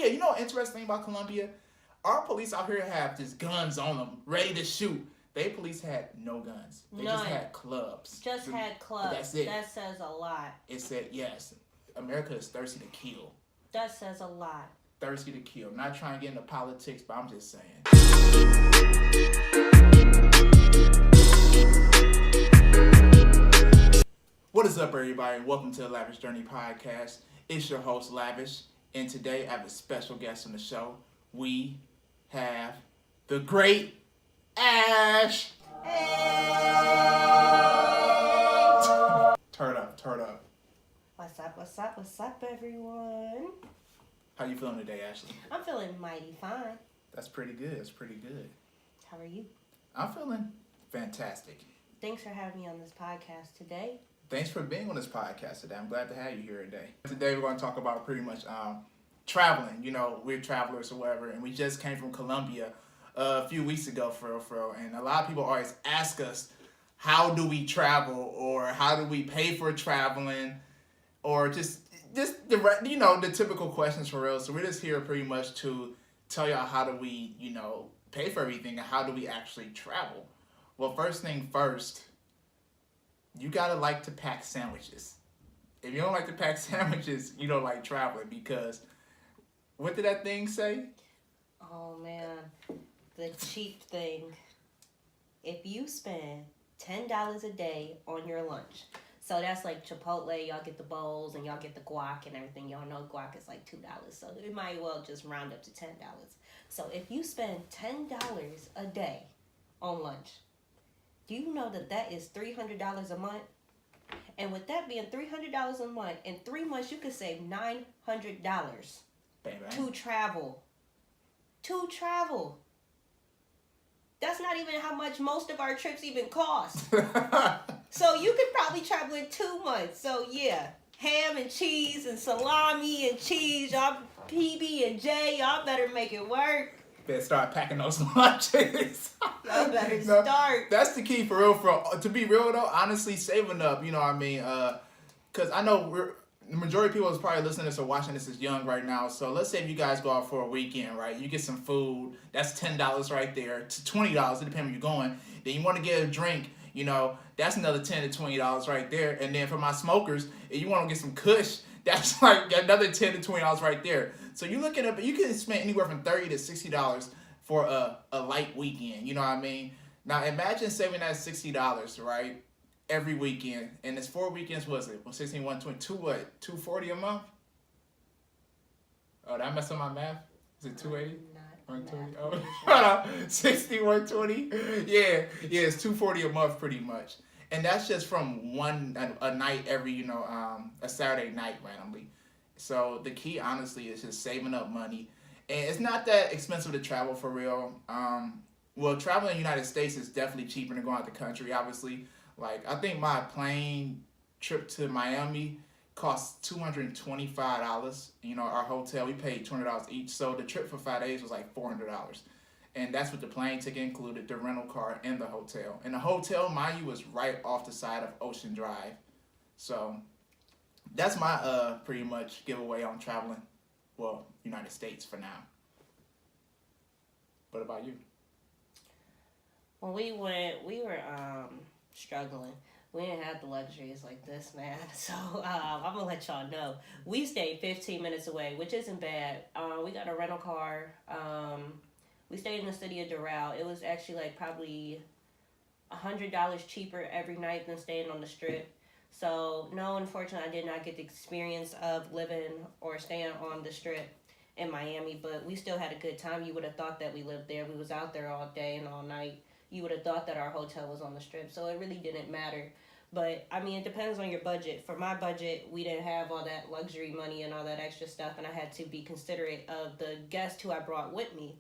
Yeah, you know, interesting thing about Colombia, our police out here have just guns on them, ready to shoot. They police had no guns. They just None. had clubs. Just had clubs. That's it. That says a lot. It said yes. America is thirsty to kill. That says a lot. Thirsty to kill. I'm not trying to get into politics, but I'm just saying. What is up, everybody? Welcome to the Lavish Journey Podcast. It's your host, Lavish, and today I have a special guest on the show. We have the great Ash. Hey! Turn up. What's up, everyone? How you feeling today, Ashley? I'm feeling mighty fine. That's pretty good. How are you? I'm feeling fantastic. Thanks for having me on this podcast today. Thanks for being on this podcast today. I'm glad to have you here today. Today we're going to talk about pretty much traveling. You know, we're travelers or whatever, and we just came from Colombia a few weeks ago for real. And a lot of people always ask us, how do we travel, or how do we pay for traveling, or just the typical questions for real. So we're just here pretty much to tell y'all how do we pay for everything and how do we actually travel. Well, first thing first, you gotta like to pack sandwiches. If you don't like to pack sandwiches, you don't like traveling, because what did that thing say? Oh man, the cheap thing. If you spend $10 a day on your lunch, so that's like Chipotle, y'all get the bowls and y'all get the guac and everything. Y'all know guac is like $2, so it might well just round up to $10. So if you spend $10 a day on lunch, do you know that is $300 a month? And with that being $300 a month, in 3 months you could save $900 to travel. That's not even how much most of our trips even cost. So you could probably travel in 2 months. So yeah, ham and cheese and salami and cheese, y'all PB and J, y'all better make it work. Better start packing those lunches. Y'all better start. That's the key for real. To be real though, honestly, saving up. You know what I mean? Because I know the majority of people is probably listening to this or watching this is young right now. So let's say if you guys go out for a weekend, right? You get some food. That's $10 right there to $20. It depends where you're going. Then you want to get a drink. You know, that's another $10 to $20 right there. And then for my smokers, if you want to get some Kush, that's like another $10 to $20 right there. So you look at it, but you can spend anywhere from $30 to $60 for a light weekend. You know what I mean? Now imagine saving that $60, right? Every weekend, and it's 4 weekends. Was it? Well, 16, 120, what? $240 a month? Oh, did I mess up my math? Is it 280? 120? Oh, 60, 120. Yeah, it's $240 a month pretty much, and that's just from a night every a Saturday night randomly. So the key, honestly, is just saving up money, and it's not that expensive to travel for real. Well, traveling in the United States is definitely cheaper than going out the country, obviously. Like, I think my plane trip to Miami cost $225. Our hotel, we paid $200 each. So the trip for 5 days was like $400. And that's with the plane ticket included, the rental car, and the hotel. And the hotel, mind you, was right off the side of Ocean Drive. So that's my pretty much giveaway on traveling. Well, United States for now. What about you? When we went, we were struggling. We didn't have the luxuries like this, man. So I'm gonna let y'all know. We stayed 15 minutes away, which isn't bad. We got a rental car. We stayed in the city of Doral. It was actually like probably $100 cheaper every night than staying on the Strip. So no, unfortunately, I did not get the experience of living or staying on the Strip in Miami, but we still had a good time. You would have thought that we lived there. We was out there all day and all night. You would have thought that our hotel was on the Strip, so it really didn't matter. But, I mean, it depends on your budget. For my budget, we didn't have all that luxury money and all that extra stuff, and I had to be considerate of the guests who I brought with me.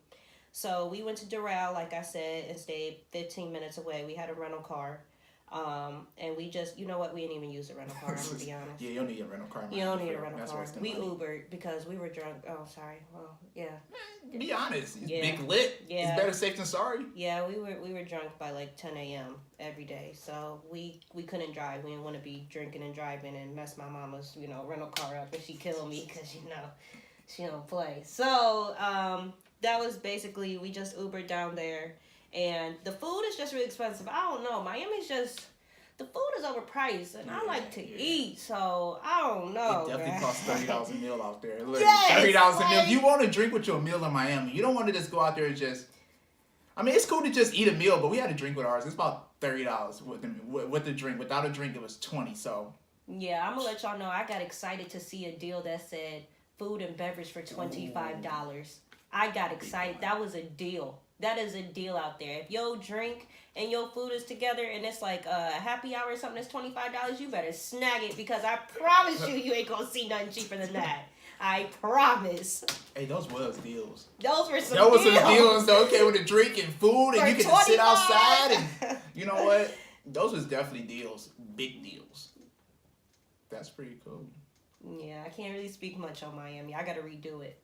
So we went to Doral, like I said, and stayed 15 minutes away. We had a rental car. And we just, you know what, we didn't even use a rental car, I'm going to be honest. Yeah, you don't need a rental car. You don't need a rental car. We Ubered because we were drunk. Oh, sorry. Well, yeah. Be honest. It's yeah. big lit. Yeah. It's better safe than sorry. Yeah, we were drunk by like 10 a.m. every day. So we couldn't drive. We didn't want to be drinking and driving and mess my mama's, rental car up and she killed me because, She don't play. So that was basically, we just Ubered down there, and the food is just really expensive. I don't know. Miami's just, the food is overpriced, and I like to eat, so I don't know. It definitely costs $30 a meal out there. Literally, Yes, $30 a meal. If you want to drink with your meal in Miami, you don't want to just go out there and just. I mean, it's cool to just eat a meal, but we had to drink with ours. It's about $30 with the drink. Without a drink, it was $20. So. Yeah, I'm gonna let y'all know. I got excited to see a deal that said food and beverage for $25. I got excited. That was a deal. That is a deal out there. If your drink and your food is together and it's like a happy hour or something that's $25, you better snag it, because I promise you ain't gonna see nothing cheaper than that. I promise. Hey, those was deals. Those were some deals. Though, okay, with a drink and food, and you can just sit outside, and you know what? Those was definitely deals. Big deals. That's pretty cool. Yeah, I can't really speak much on Miami. I gotta redo it.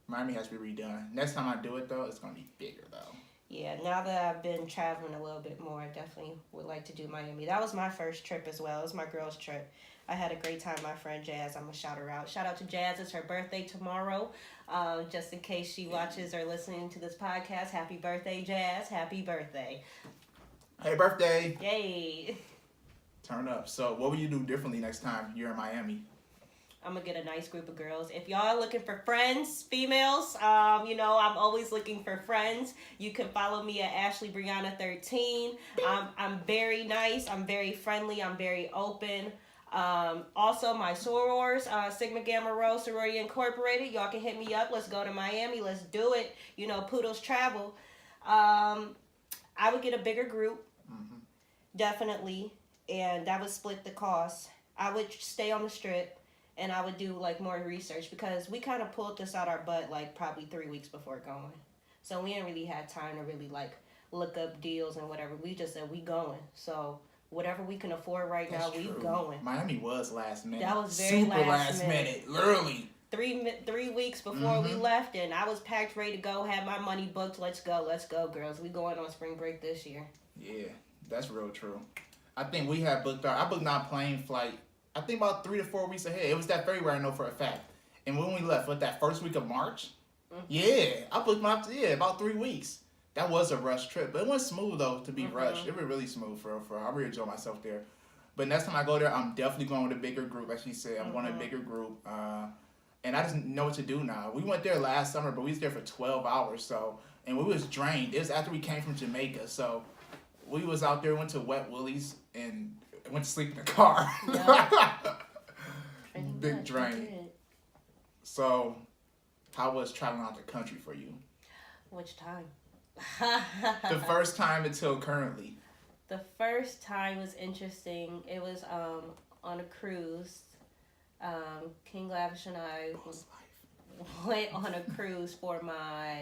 Miami has to be redone. Next time I do it, though, it's going to be bigger, though. Yeah, now that I've been traveling a little bit more, I definitely would like to do Miami. That was my first trip as well. It was my girl's trip. I had a great time with my friend Jazz. I'm going to shout her out. Shout out to Jazz. It's her birthday tomorrow. Just in case she watches or listening to this podcast, happy birthday, Jazz. Happy birthday. Hey, birthday. Yay. Turn up. So what will you do differently next time you're in Miami? I'm going to get a nice group of girls. If y'all are looking for friends, females, I'm always looking for friends. You can follow me at AshleyBrianna13. I'm very nice. I'm very friendly. I'm very open. Also, my sorors, Sigma Gamma Rho Sorority Incorporated. Y'all can hit me up. Let's go to Miami. Let's do it. Poodles travel. I would get a bigger group. Mm-hmm. Definitely. And that would split the cost. I would stay on the Strip. And I would do, more research, because we kind of pulled this out our butt, probably 3 weeks before going. So we didn't really have time to really, look up deals and whatever. We just said, we going. So whatever we can afford now, we going. Miami was last minute. That was very super last minute. Literally. 3 weeks before we left, and I was packed, ready to go, had my money booked. Let's go, girls. We going on spring break this year. Yeah, that's real true. I think we had I booked our plane flight, I think about 3 to 4 weeks ahead. It was that February, I know for a fact. And when we left, that first week of March? Mm-hmm. Yeah, I booked about 3 weeks. That was a rush trip. But it went smooth, though, to be rushed. It was really smooth, for real. I really enjoyed myself there. But next time I go there, I'm definitely going with a bigger group, as she said. I'm going with a bigger group. And I just know what to do now. We went there last summer, but we was there for 12 hours. And we was drained. It was after we came from Jamaica. So we was out there, went to Wet Willie's, and went to sleep in the car. Yep. Big drain. So, how was traveling out the country for you? Which time? The first time until currently. The first time was interesting. It was on a cruise. King Lavish and I went on a cruise for my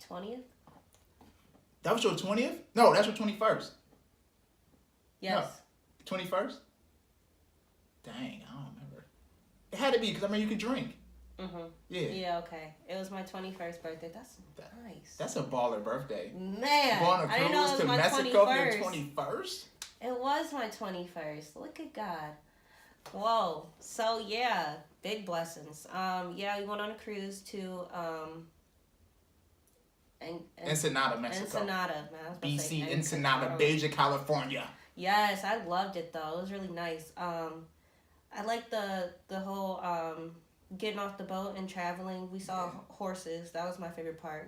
20th. That was your 20th? No, that's your 21st. Yes. No, 21st? Dang, I don't remember. It had to be, because you could drink. Mm-hmm. Yeah. Yeah, okay. It was my 21st birthday. That's nice. That's a baller birthday. Man. Going on a I didn't know it cruise was to my Mexico 21st. for your 21st? It was my 21st. Look at God. Whoa. So, yeah. Big blessings. Yeah, we went on a cruise to... Ensenada, Mexico. Ensenada, man. BC, Ensenada, Baja, California. Yes, I loved it though. It was really nice. I like the whole getting off the boat and traveling. We saw horses. That was my favorite part.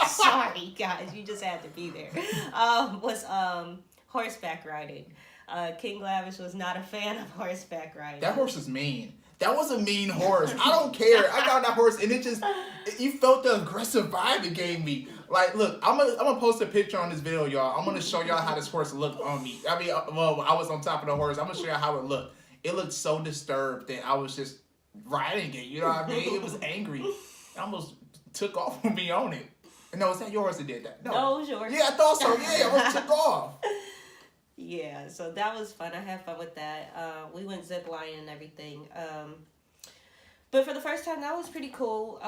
Sorry guys, you just had to be there. Was horseback riding. King Lavish was not a fan of horseback riding. That horse is mean. That was a mean horse. I don't care. I got that horse, and you felt the aggressive vibe it gave me. Look, I'm gonna post a picture on this video, y'all. I'm gonna show y'all how this horse looked on me. I was on top of the horse. I'm gonna show y'all how it looked. It looked so disturbed that I was just riding it. You know what I mean? It was angry. It almost took off with me on it. No, is that yours that did that? No, it was yours. Yeah, I thought so. Yeah, it almost took off. Yeah, so that was fun. I had fun with that. We went zip lining and everything. But for the first time, that was pretty cool.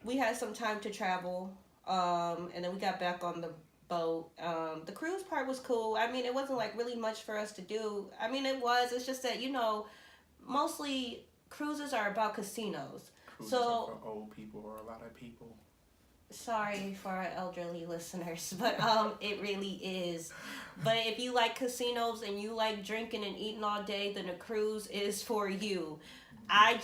We had some time to travel, and then we got back on the boat. The cruise part was cool. It wasn't really much for us to do. It was. It's just that, mostly cruises are about casinos. Cruises So are for old people or a lot of people. sorry for our elderly listeners, but it really is. But if you like casinos and you like drinking and eating all day, then a cruise is for you. I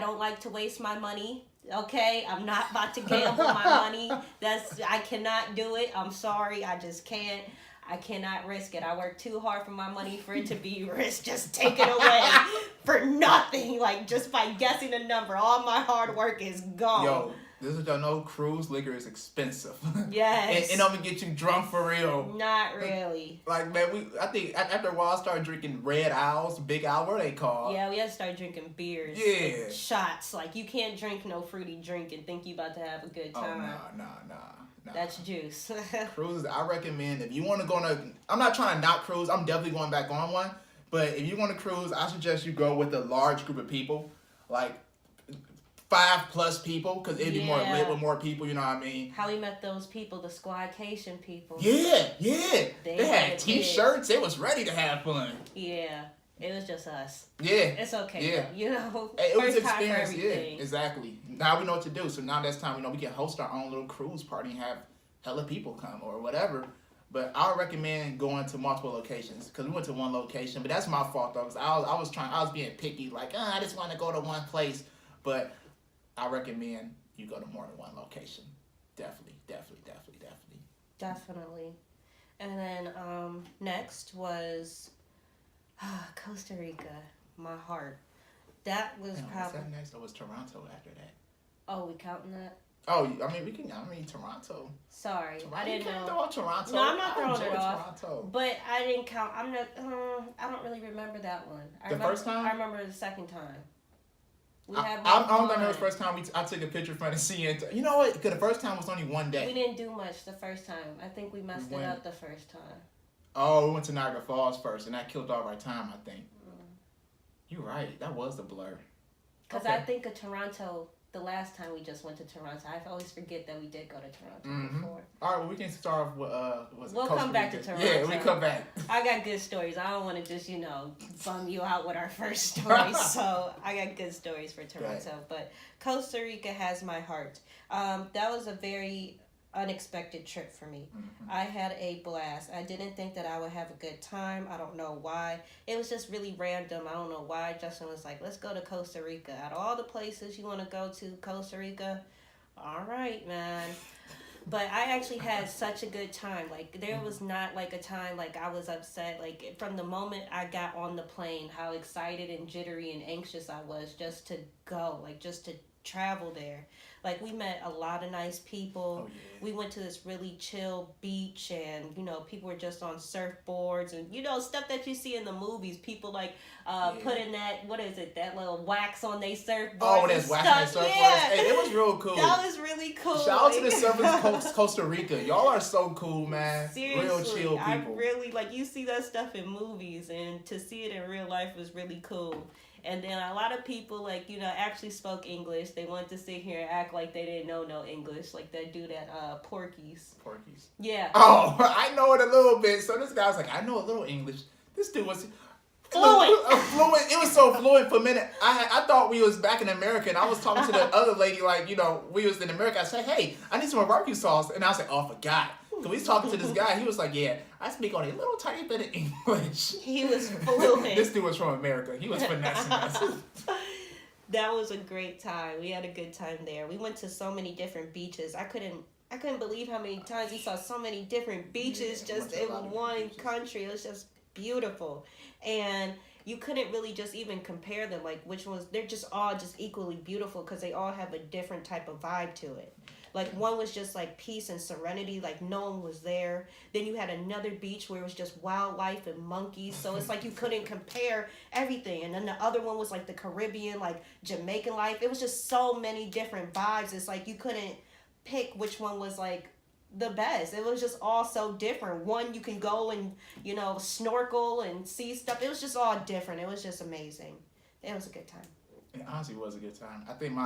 don't like to waste my money. Okay, I'm not about to gamble my money. I cannot do it. I'm sorry, I just can't. I cannot risk it. I work too hard for my money for it to be risked, just taken away for nothing. Like just by guessing a number, all my hard work is gone. Yo, this is what y'all know. Cruise liquor is expensive. Yes. and I'm gonna get you drunk for real. Not really. Like man, I think after a while I started drinking Red Owls, Big Owl, what are they called? Yeah, we had to start drinking beers. Yeah. Like shots. Like you can't drink no fruity drink and think you about to have a good time. Oh nah. That's juice. Cruises, I recommend if you want to go on I'm not trying to not cruise. I'm definitely going back on one. But if you want to cruise, I suggest you go with a large group of people, like 5+ people, because it'd be more lit with more people. You know what I mean? How we met those people, the Squadcation people. Yeah. They had T-shirts. They was ready to have fun. Yeah. It was just us. Yeah. It's okay. Yeah. Though, you know, It was first time for experience. Yeah, everything. exactly. Now we know what to do. So now that's time. We can host our own little cruise party and have hella people come or whatever. But I would recommend going to multiple locations because we went to one location. But that's my fault though, because I was being picky. Like, I just want to go to one place. But I recommend you go to more than one location. Definitely. Definitely. And then next was Costa Rica. My heart. That was probably. Was that next or was Toronto after that? Oh, we counting that? Oh, I mean, Toronto. Sorry, Toronto. I didn't You can't know. throw out Toronto. No, I'm not throwing enjoy it off. Toronto. But I didn't count. I'm not. I don't really remember that one. First time? I remember the second time. I don't remember the first time I took a picture from the scene. You know what? Because the first time was only one day. We didn't do much the first time. I think we messed it up the first time. Oh, we went to Niagara Falls first, and that killed off our time, I think. You're right. That was the blur. Because I think of Toronto the last time we just went to Toronto. I always forget that we did go to Toronto before. All right, well, we can start off with We'll come back to Toronto. Yeah, we come back. I got good stories. I don't want to just, bum you out with our first story. So I got good stories for Toronto. But Costa Rica has my heart. That was a very unexpected trip for me. I had a blast. I didn't think that I would have a good time. I don't know why. It was just really random. I don't know why. Justin was like, let's go to Costa Rica. Out of all the places you want to go to, Costa Rica, all right, man. But I actually had such a good time. Like, there was not, like, a time, like, I was upset. Like, from the moment I got on the plane, how excited and jittery and anxious I was just to go. Like, just to travel there. Like, we met a lot of nice people. Oh, yeah. We went to this really chill beach, and people were just on surfboards and stuff that you see in the movies. People like putting that little wax on their surfboards. Oh, that's wax on their surfboards. Yeah. Hey, it was real cool. That was really cool. Shout out to the surfers Costa Rica. Y'all are so cool, man. Seriously, real chill people. I really you see that stuff in movies, and to see it in real life was really cool. And then a lot of people, actually spoke English. They wanted to sit here and act like they didn't know no English. Like that dude at Porky's. Porky's? Yeah. Oh, I know it a little bit. So this guy was like, I know a little English. This dude was... Fluent. Fluent. It was so fluent for a minute. I thought we was back in America, and I was talking to the other lady we was in America. I said, hey, I need some more barbecue sauce. And I was like, oh, I forgot. So we was talking to this guy. He was like, yeah, I speak only a little tiny bit of English. He was fluent. This dude was from America. He was finessing us. That was a great time. We had a good time there. We went to so many different beaches. I couldn't believe how many times we saw so many different beaches just in one country. It was just beautiful. And you couldn't really just even compare them, like which ones. They're just all just equally beautiful because they all have a different type of vibe to it. Like one was just like peace and serenity, like no one was there. Then you had another beach where it was just wildlife and monkeys. So it's like you couldn't compare everything. And then the other one was like the Caribbean, like Jamaican life. It was just so many different vibes. It's like you couldn't pick which one was like the best. It was just all so different. One you can go and, snorkel and see stuff. It was just all different. It was just amazing. It was a good time. It honestly was a good time. I think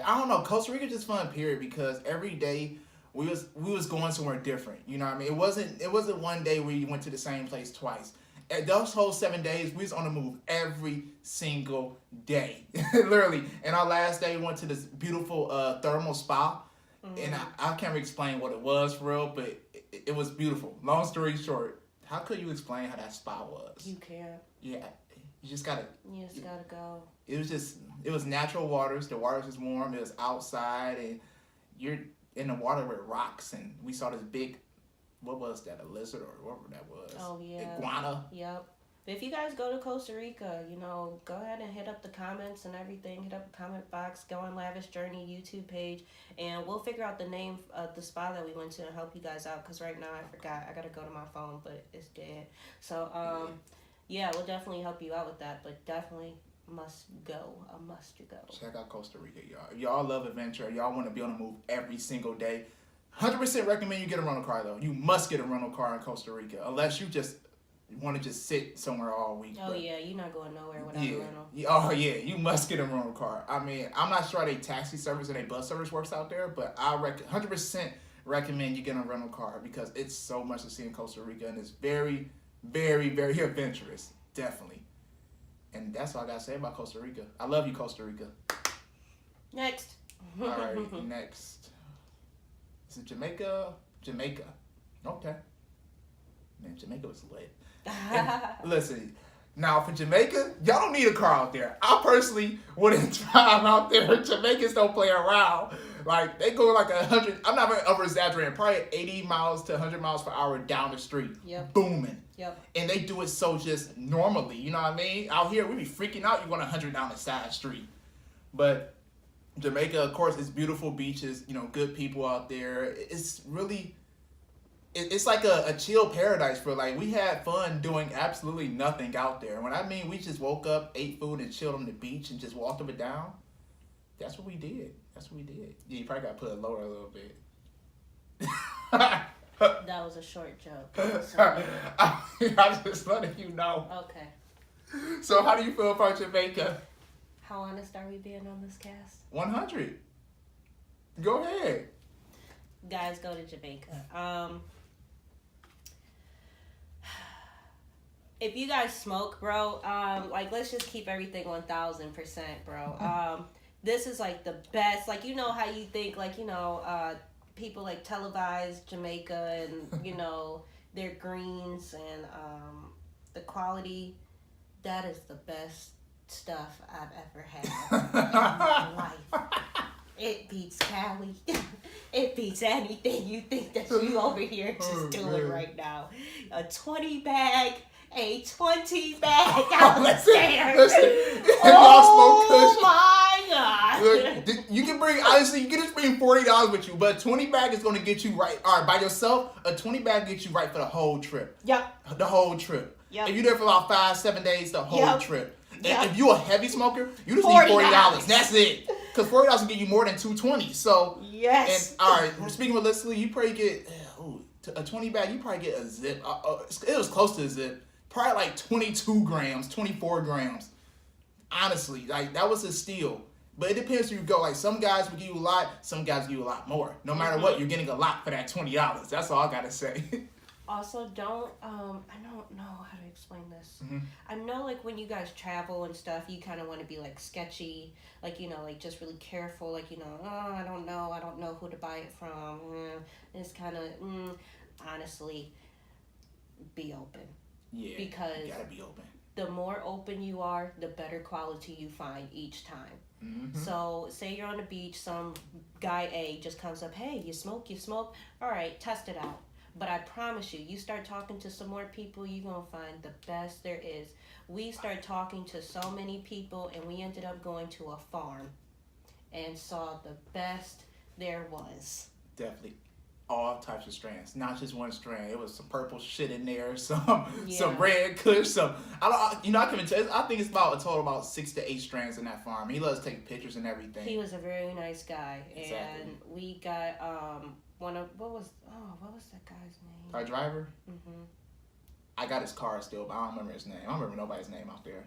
I don't know, Costa Rica just fun, period, because every day we was going somewhere different. You know what I mean? It wasn't one day where you went to the same place twice. And those whole 7 days, we was on the move every single day, literally. And our last day, we went to this beautiful thermal spa, and I can't explain what it was for real, but it was beautiful. Long story short, how could you explain how that spa was? You can. Yeah, you just gotta. You just gotta go. It was natural waters. The water was warm. It was outside, and you're in the water with rocks, and we saw this big. What was that? A lizard or whatever that was? Oh, yeah. Iguana. Yep. If you guys go to Costa Rica, go ahead and hit up the comments and everything. Hit up the comment box. Go on Lavish Journey YouTube page. And we'll figure out the name of the spa that we went to and help you guys out. Because right now I forgot. I got to go to my phone, but it's dead. So, yeah, we'll definitely help you out with that. But definitely must go. A must to go. Check out Costa Rica, y'all. If y'all love adventure, y'all want to be on the move every single day, 100% recommend you get a rental car, though. You must get a rental car in Costa Rica, unless you just want to just sit somewhere all week. Oh, yeah, you're not going nowhere without a rental. Oh, yeah, you must get a rental car. I mean, I'm not sure how they taxi service and they bus service works out there, but I 100% recommend you get a rental car because it's so much to see in Costa Rica, and it's very, very, very adventurous, definitely. And that's all I got to say about Costa Rica. I love you, Costa Rica. Next. All right, next. Is it Jamaica? Jamaica. Okay. Man, Jamaica was lit. And listen, now for Jamaica, y'all don't need a car out there. I personally wouldn't drive out there. Jamaicans don't play around. Like, they go like 100, I'm not over exaggerating, probably 80 miles to 100 miles per hour down the street. Yep. Booming. Yep. And they do it so just normally, you know what I mean? Out here, we be freaking out. You're going 100 down the side street. But Jamaica, of course, it's beautiful beaches, good people out there. It's really, it's like a chill paradise for, like, we had fun doing absolutely nothing out there. When I mean we just woke up, ate food, and chilled on the beach and just walked up and down, that's what we did. Yeah, you probably got to put it lower a little bit. That was a short joke. So. I'm just letting you know. Okay. So how do you feel about Jamaica? How honest are we being on this cast? 100. Go ahead. Guys, go to Jamaica. If you guys smoke, bro, let's just keep everything 1000%, bro. This is like the best. Like, how you think, people like televise Jamaica and their greens and the quality. That is the best stuff I've ever had in my life. It beats Cali. It beats anything you think that you over here just doing right now. A 20 bag out the stairs. Oh my God. Look, you can just bring $40 with you, but a 20 bag is going to get you right. All right, by yourself, a 20 bag gets you right for the whole trip. Yep. The whole trip. Yep. If you're there for about 5-7 days, the whole trip. Yep. If you're a heavy smoker, you just need $40. That's it. Because $40 will get you more than $220. So yes. And all right, speaking realistically, you probably get a 20 bag. You probably get a zip. It was close to a zip. Probably like 22 grams, 24 grams. Honestly, like that was a steal. But it depends where you go. Like some guys will give you a lot, some guys will give you a lot more. No matter what, you're getting a lot for that $20. That's all I gotta say. Also, I don't know how to explain this. Mm-hmm. I know, like, when you guys travel and stuff, you kind of want to be, like, sketchy, like, like, just really careful, like, I don't know who to buy it from. It's kind of, honestly, be open. Yeah, because you gotta be open. The more open you are, the better quality you find each time. Mm-hmm. So, say you're on the beach, some guy A just comes up, hey, you smoke? All right, test it out. But I promise you, you start talking to some more people, you're going to find the best there is. We start talking to so many people, and we ended up going to a farm and saw the best there was. Definitely. All types of strands, not just one strand. It was some purple shit in there, some red kush, some. I can even tell. I think it's about a total about 6 to 8 strands in that farm. He loves to take pictures and everything. He was a very nice guy, exactly. And we got what was that guy's name? Our driver. Mm-hmm. I got his car still, but I don't remember his name. I don't remember nobody's name out there.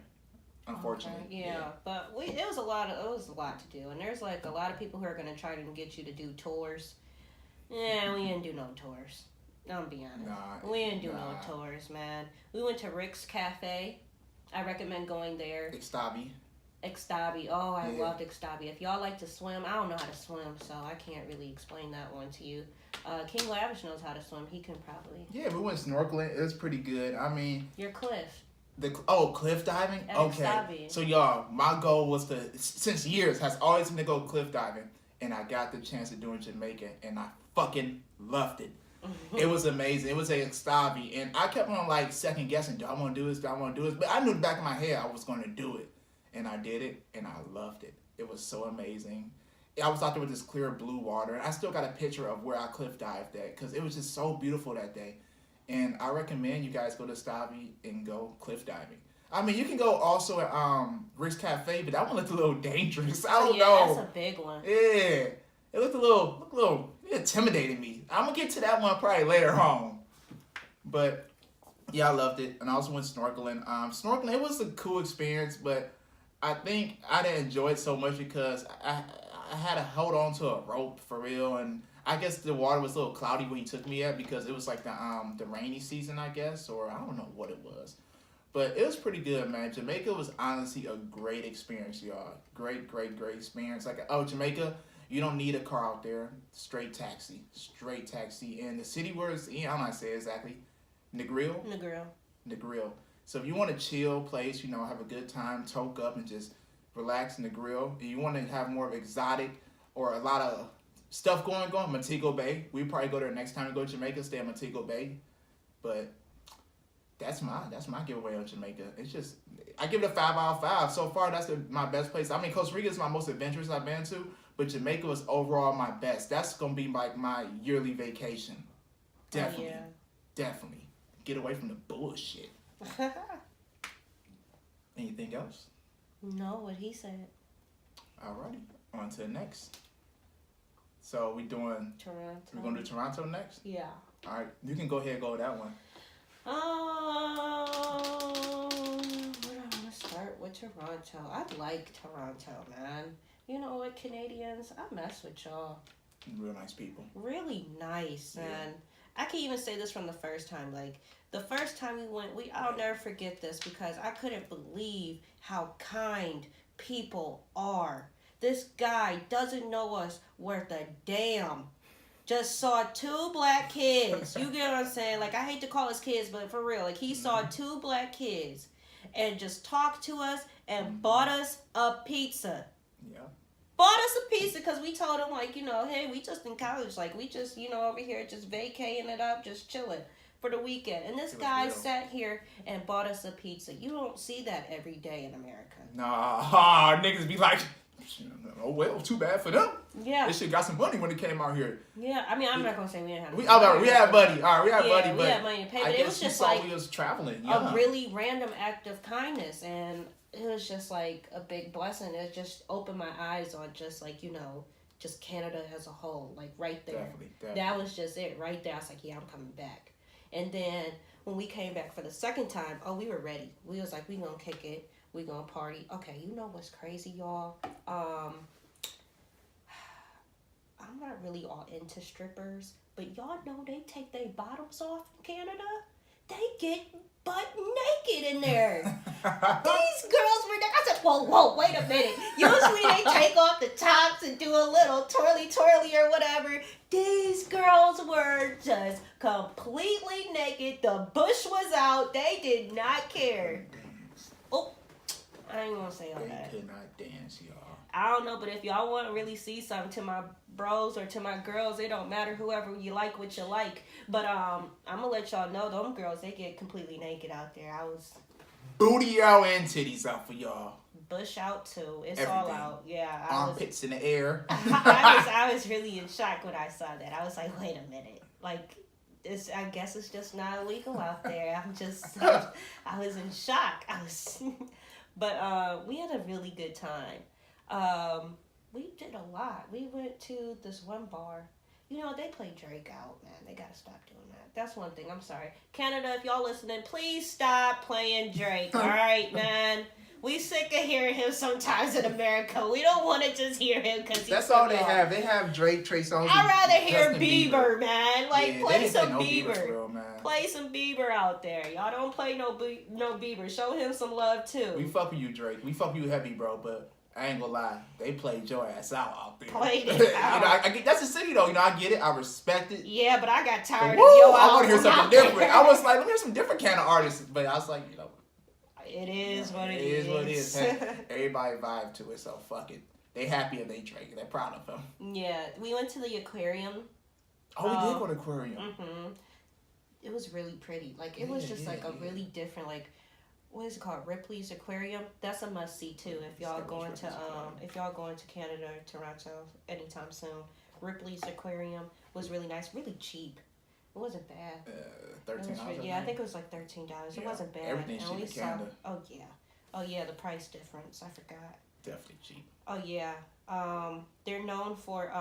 Unfortunately. Okay. Yeah, but it was a lot to do, and there's like a lot of people who are gonna try to get you to do tours. Yeah, we didn't do no tours. I'm be honest. Nah, We didn't do no tours, man. We went to Rick's Cafe. I recommend going there. Extabi. Oh, I loved Extabi. If y'all like to swim, I don't know how to swim, so I can't really explain that one to you. King Lavish knows how to swim. He can probably. Yeah, we went snorkeling. It was pretty good. I mean. Your cliff. Cliff diving? At okay. Extabi. So y'all, my goal was since years, has always been to go cliff diving. And I got the chance to do it in Jamaica, and I fucking loved it. It was amazing. It was a Extabi, and I kept on like second guessing, do I want to do this? Do I want to do this? But I knew in the back of my head I was going to do it, and I did it, and I loved it. It was so amazing. I was out there with this clear blue water, and I still got a picture of where I cliff dived at because it was just so beautiful that day. And I recommend you guys go to Extabi and go cliff diving. I mean, you can go also at Rick's Cafe, but that one looked a little dangerous. I don't know. That's a big one. Yeah. It looked a little it intimidated me. I'm going to get to that one probably later on. But, yeah, I loved it. And I also went snorkeling. Snorkeling, it was a cool experience, but I think I didn't enjoy it so much because I had to hold on to a rope for real. And I guess the water was a little cloudy when he took me at because it was like the rainy season, I guess. Or I don't know what it was. But it was pretty good, man. Jamaica was honestly a great experience, y'all. Great experience. Like, Jamaica, you don't need a car out there. Straight taxi. And the city where it's in, I don't know how to say it exactly. Negril. So if you want a chill place, have a good time, toke up and just relax in the grill. If you want to have more of exotic or a lot of stuff going on, Montego Bay. We probably go there next time we go to Jamaica, stay at Montego Bay. But that's my giveaway on Jamaica. It's just, I give it a 5 out of 5. So far, that's my best place. I mean, Costa Rica is my most adventurous I've been to, but Jamaica was overall my best. That's going to be like my yearly vacation. Definitely. Get away from the bullshit. Anything else? No, what he said. Alrighty, on to the next. So we doing Toronto. We're going to do Toronto next? Yeah. Alright, you can go ahead and go with that one. Where do I want to start with Toronto? I like Toronto, man. You know what, Canadians? I mess with y'all. Real nice people. Really nice, man. I can even say this from the first time. Like, the first time we went, I'll never forget this because I couldn't believe how kind people are. This guy doesn't know us worth a damn. Just saw 2 black kids. You get what I'm saying? Like, I hate to call us kids, but for real. Like, he saw 2 black kids and just talked to us and bought us a pizza. Yeah. Bought us a pizza because we told him, like, hey, we just in college. Like, we just, over here just vacating it up, just chilling for the weekend. And this guy sat here and bought us a pizza. You don't see that every day in America. Nah, niggas be like, oh, well, too bad for them. Yeah. They shit got some money when they came out here. Yeah, I mean, I'm not going to say we didn't have money. We had money. All right, we had money, but we had money to pay, but it was just like we was traveling. A really random act of kindness, and it was just like a big blessing. It just opened my eyes on just like, just Canada as a whole, like right there. Definitely. That was just it right there. I was like, yeah, I'm coming back. And then when we came back for the second time, we were ready. We was like, we gonna kick it. We gonna party. Okay, you know what's crazy, y'all? I'm not really all into strippers, but y'all know they take their bottoms off in Canada. They get butt naked in there. These girls were like, I said, whoa, wait a minute. Usually they take off the tops and do a little twirly or whatever. These girls were just completely naked. The bush was out. They did not care. Oh, I ain't gonna say all that. They could not dance, y'all. I don't know, but if y'all want to really see something to my bros or to my girls, it don't matter, whoever you like, what you like. But I'm gonna let y'all know, them girls, they get completely naked out there. I was booty out and titties out for y'all. Bush out too. It's everything. All out. Yeah. Armpits in the air. I was really in shock when I saw that. I was like, wait a minute, like. I guess it's just not illegal out there. I was in shock. But we had a really good time. We did a lot. We went to this one bar. They play Drake out, man. They gotta stop doing that. That's one thing. I'm sorry. Canada, if y'all listening, please stop playing Drake. All right, man. We sick of hearing him sometimes in America. We don't want to just hear him because that's all they have. They have Drake, Trey Songz. I'd rather hear Bieber, man. Like, yeah, play some no Bieber. For real, man. Play some Bieber out there. Y'all don't play no Bieber. Show him some love, too. We fuck with you, Drake. We fuck with you heavy, bro, but I ain't gonna lie. They played your ass out there. Played it out. I get, that's the city, though. I get it. I respect it. Yeah, but I got tired of your I want to hear something different. I was like, let me hear some different kind of artists. But I was like, It is what it is. It is what it is. Hey, everybody vibe to it, so fuck it. They happy if they Drake. They're proud of him. Yeah, we went to the aquarium. Oh, we did go to the aquarium. Mm-hmm. It was really pretty. Like, it was just like a really different, like, what is it called? Ripley's Aquarium. That's a must see too if y'all going to Canada or Toronto anytime soon. Ripley's Aquarium was really nice, really cheap. It wasn't bad. $13. Yeah, I think it was like $13. It wasn't bad. Everything's cheap in Canada. Oh yeah, the price difference. I forgot. Definitely cheap. Oh yeah. They're known for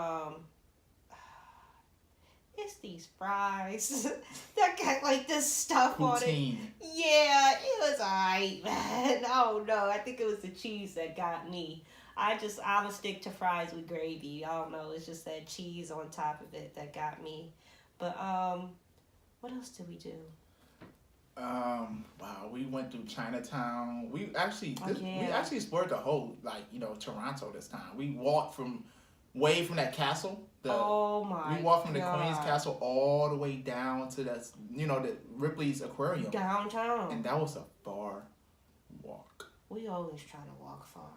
it's these fries that got like this stuff Poutine. on it. Yeah, it was alright, man. Oh no, I think it was the cheese that got me. I would stick to fries with gravy. I don't know, it's just that cheese on top of it that got me. But what else did we do? Wow, we went through Chinatown. We actually explored the whole Toronto this time. We walked from that castle. We walked from the Queen's Castle all the way down to the Ripley's Aquarium downtown, and that was a far walk. We always try to walk far.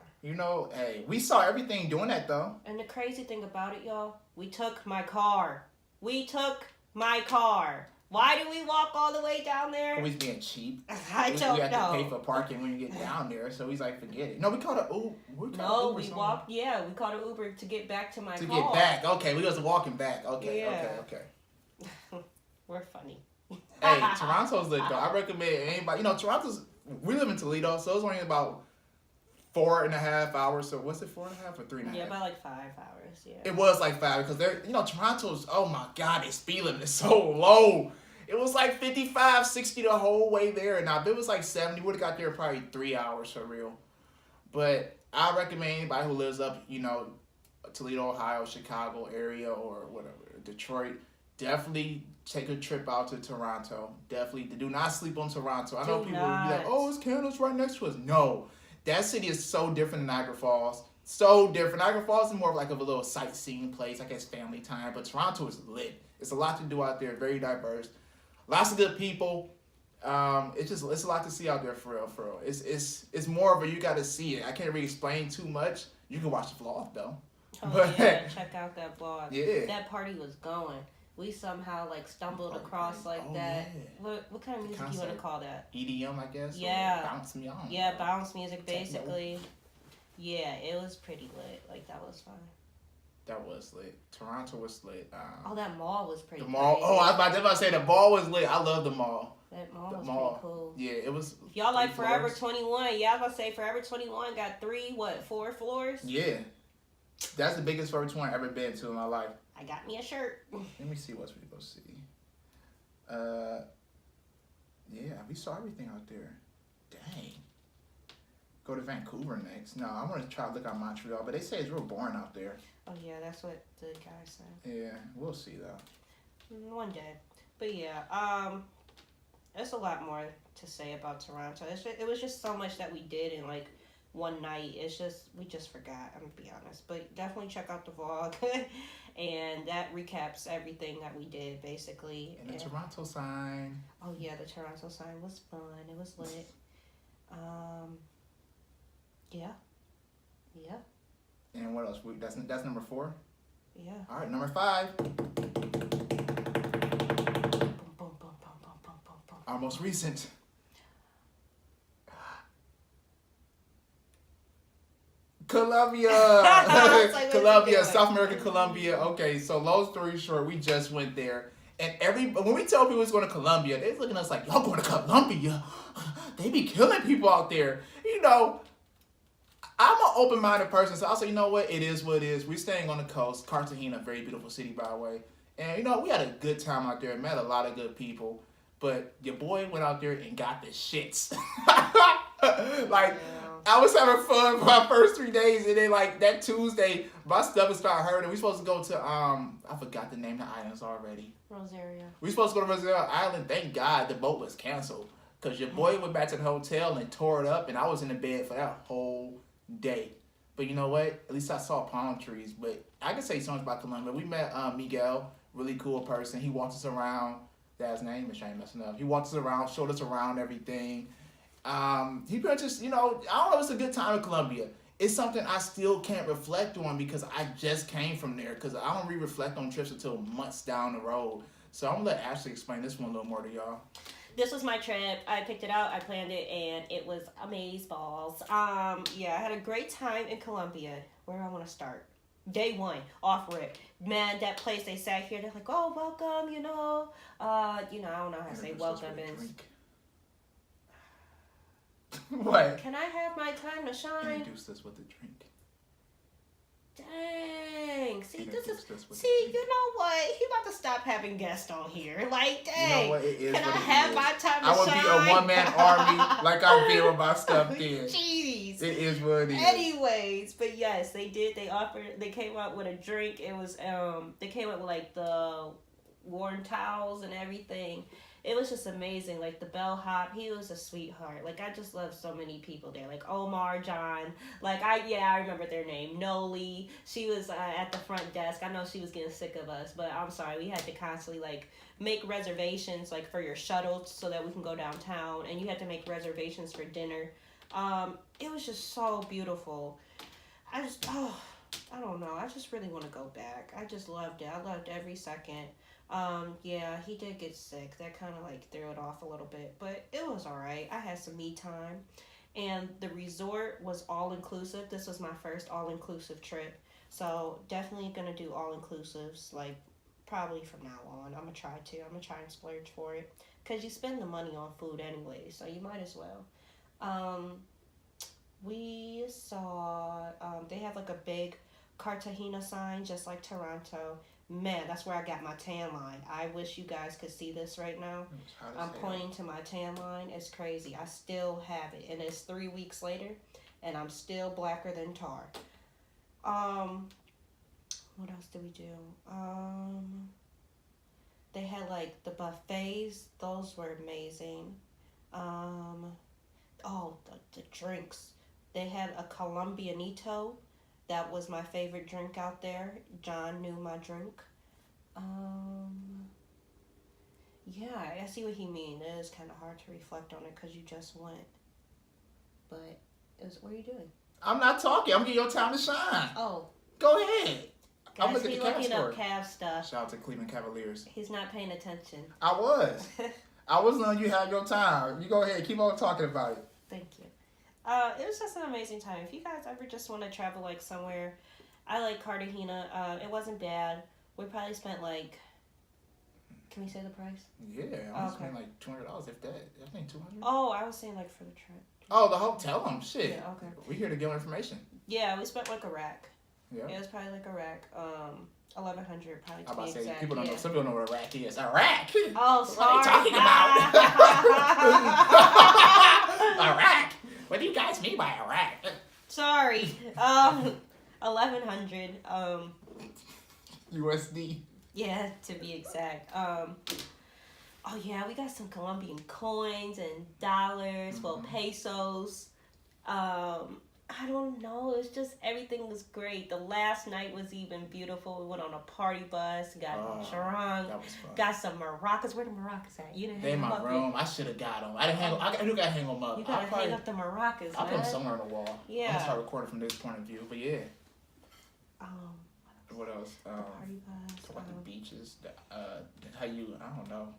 Hey, we saw everything doing that though. And the crazy thing about it, y'all, we took my car. Why do we walk all the way down there? Always being cheap. I don't know. We had to pay for parking when you get down there, so he's like, forget it. No, we called an Uber. We called an Uber to get back to my car. To get back, okay. We was walking back. Okay. We're funny. Hey, Toronto's lit though. I recommend anybody. We live in Toledo, so it's only about 4.5 hours. So what's it, 4.5 or 3.5? Yeah, about like 5 hours. Yeah. It was like 5 because Toronto's. Oh my God, their speed limit is so low. It was like 55, 60 the whole way there. Now if it was like 70, we would have got there probably 3 hours for real. But I recommend anybody who lives up, Toledo, Ohio, Chicago area or whatever, Detroit, definitely take a trip out to Toronto. Definitely do not sleep on Toronto. I know people will be like, oh, it's Canada's right next to us. No. That city is so different than Niagara Falls. So different. Niagara Falls is more of like a little sightseeing place, I guess family time. But Toronto is lit. It's a lot to do out there. Very diverse. Lots of good people. It's a lot to see out there for real. It's more of a you got to see it. I can't really explain too much. You can watch the vlog though. Yeah, check out that vlog. Yeah. That party was going. We somehow stumbled across that. Yeah. What kind of music you want to call that? EDM, I guess. Yeah. Bounce me on. Yeah, bounce music basically. Yeah, it was pretty lit. Like that was fun. That was lit. Toronto was lit. That mall was pretty. The mall. Crazy. Oh, I was about to say the mall was lit. I love the mall. That mall was pretty cool. Yeah, it was. If y'all like Forever 21, yeah, I was about to say Forever 21 got 4 floors? Yeah. That's the biggest Forever 21 I've ever been to in my life. I got me a shirt. Let me see what we go see. Yeah, we saw everything out there. Dang. Go to Vancouver next. No, I want to try to look at Montreal, but they say it's real boring out there. Oh yeah, that's what the guy said. Yeah, we'll see though. One day. But yeah, there's a lot more to say about Toronto. It was just so much that we did in like one night. We just forgot, I'm gonna be honest. But definitely check out the vlog. And that recaps everything that we did, basically. And the Toronto sign. Oh, yeah, the Toronto sign was fun. It was lit. Yeah. And what else? That's number 4? Yeah. All right, number 5. Our most recent. Colombia, like, Colombia, South America, Colombia. Okay, so long story short, we just went there, and when we tell people it's going to Colombia, they're looking at us like, y'all going to Colombia? They be killing people out there. I'm an open-minded person, so I'll say, you know what? It is what it is. We're staying on the coast. Cartagena, very beautiful city, by the way. And, we had a good time out there. Met a lot of good people. But your boy went out there and got the shits. Like, I was having fun for my first 3 days, and then like that Tuesday, my stomach started hurting. We supposed to go to I forgot the name of the islands already. Rosario. We supposed to go to Rosario Island. Thank God the boat was canceled because your boy went back to the hotel and tore it up, and I was in the bed for that whole day. But you know what? At least I saw palm trees. But I can say so much about Colombia. We met Miguel, really cool person. He walked us around. That's his name. I ain't messing up. He walked us around, showed us around everything. He just, I don't know, it's a good time in Colombia. It's something I still can't reflect on because I just came from there. Because I don't reflect on trips until months down the road. So I'm going to let Ashley explain this one a little more to y'all. This was my trip. I picked it out. I planned it, and it was amazeballs. Yeah, I had a great time in Colombia. Where do I want to start? Day one, off rip. Man, that place, they sat here. They're like, "Oh, welcome." I don't know how to say welcome. What? Can I have my time to shine? Introduce us with a drink. Dang. See, you know what? He about to stop having guests on here. Like, dang. You know what? It is Can what I it have is. my time to I would shine? be a one-man army like I'm being with my stuff then. Jeez. It is what it is. Anyways, but yes, they did. They came out with a drink. It was, they came up with like the warm towels and everything. It was just amazing. Like the bellhop, he was a sweetheart. Like I just love so many people there. Like Omar, John. Like I remember their name. Noli. She was at the front desk. I know she was getting sick of us, but I'm sorry. We had to constantly like make reservations like for your shuttle so that we can go downtown, and you had to make reservations for dinner. It was just so beautiful. I don't know. I just really want to go back. I just loved it. I loved every second. Yeah, he did get sick. That kind of like threw it off a little bit, but it was all right. I had some me time, and the resort was all inclusive. This was my first all inclusive trip, so definitely gonna do all inclusives. Like probably from now on, I'm gonna try and splurge for it, cause you spend the money on food anyway, so you might as well. We saw they have like a big Cartagena sign, just like Toronto. Man, that's where I got my tan line. I wish you guys could see this right now. I'm pointing to my tan line. It's crazy. I still have it. And it's 3 weeks later, and I'm still blacker than tar. What else did we do? They had, like, the buffets. Those were amazing. The drinks. They had a Colombianito. That was my favorite drink out there. John knew my drink. Yeah, I see what he means. It is kind of hard to reflect on it because you just went. But what are you doing? I'm not talking. I'm giving your time to shine. Oh. Go ahead. Guys, I'm looking at the up Cavs stuff. Shout out to Cleveland Cavaliers. He's not paying attention. I was. I was letting you have your time. You go ahead. Keep on talking about it. Thank you. It was just an amazing time. If you guys ever just want to travel like somewhere, I like Cartagena. It wasn't bad. We probably spent like, can we say the price? Yeah, I spent like $200 if that. I think $200. Oh, I was saying like for the trip. Oh, the hotel them. Shit. Yeah, okay. We here to get information. Yeah, we spent like a rack. Yeah. It was probably like a rack. $1,100 probably to be exact. People don't know. Some people know what a rack is. A rack. Oh, sorry. What are you talking about? A rack. What do you guys mean by a rack? Sorry. $1,100. USD. Yeah, to be exact. Oh yeah, we got some Colombian coins and dollars, pesos. I don't know. It's just everything was great. The last night was even beautiful. We went on a party bus, got drunk, got some maracas. Where the maracas at? You didn't they in hang my them room. I should have got them. I didn't hang. I do gotta hang them up. You gotta hang up the maracas. I'll put them somewhere on the wall. Yeah. I'm gonna start recording from this point of view. But yeah. What else? The party bus. Talk about the beaches. How you? I don't know.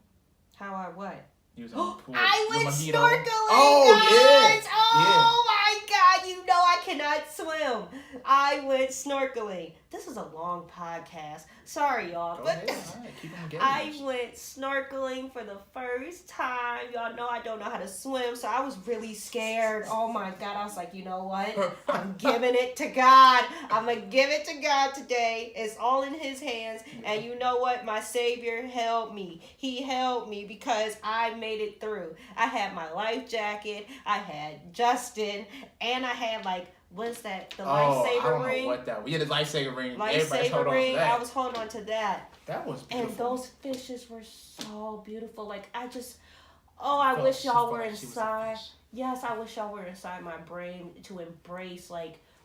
How I what? You was on the pool. I went snorkeling. Oh guys. yeah. Oh my God! You know I cannot swim. I went snorkeling. This is a long podcast. Sorry, y'all. Go But ahead. All right, keep on getting I it. went snorkeling for the first time. Y'all know I don't know how to swim, so I was really scared. Oh my God. I was like, you know what? I'm giving it to God. I'm going to give it to God today. It's all in his hands. And you know what? My Savior held me. He held me because I made it through. I had my life jacket. I had Justin. And I had what's that? The lifesaver I don't ring? know what that was. Yeah, the lifesaver ring. Everybody's Lifesaver holding on to ring. that. I was holding on to that. That was beautiful. And those fishes were so beautiful. I wish y'all were inside. Yes, I wish y'all were inside my brain to embrace